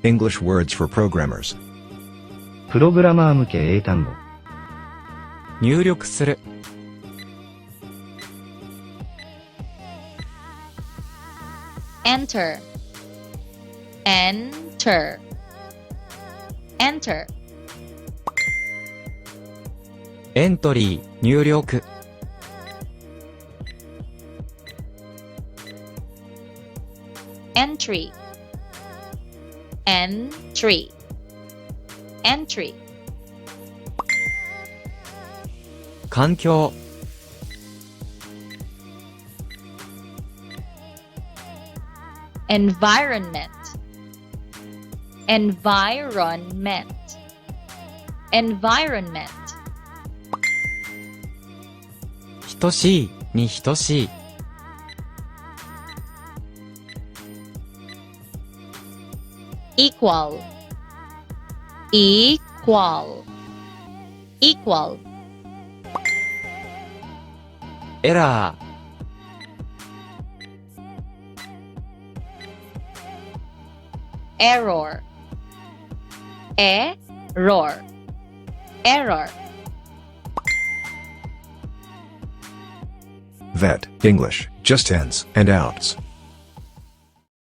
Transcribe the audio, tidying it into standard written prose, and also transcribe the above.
English words for programmers. プログラマー向け英単語。入力する。enter, enter, enter, エントリー、入力。entry, entry, entry, 環境。environment, environment, environment, 等しい、に等しい。equal, equal, equal, エラー。error, error, error, Vet, English, just ins and outs.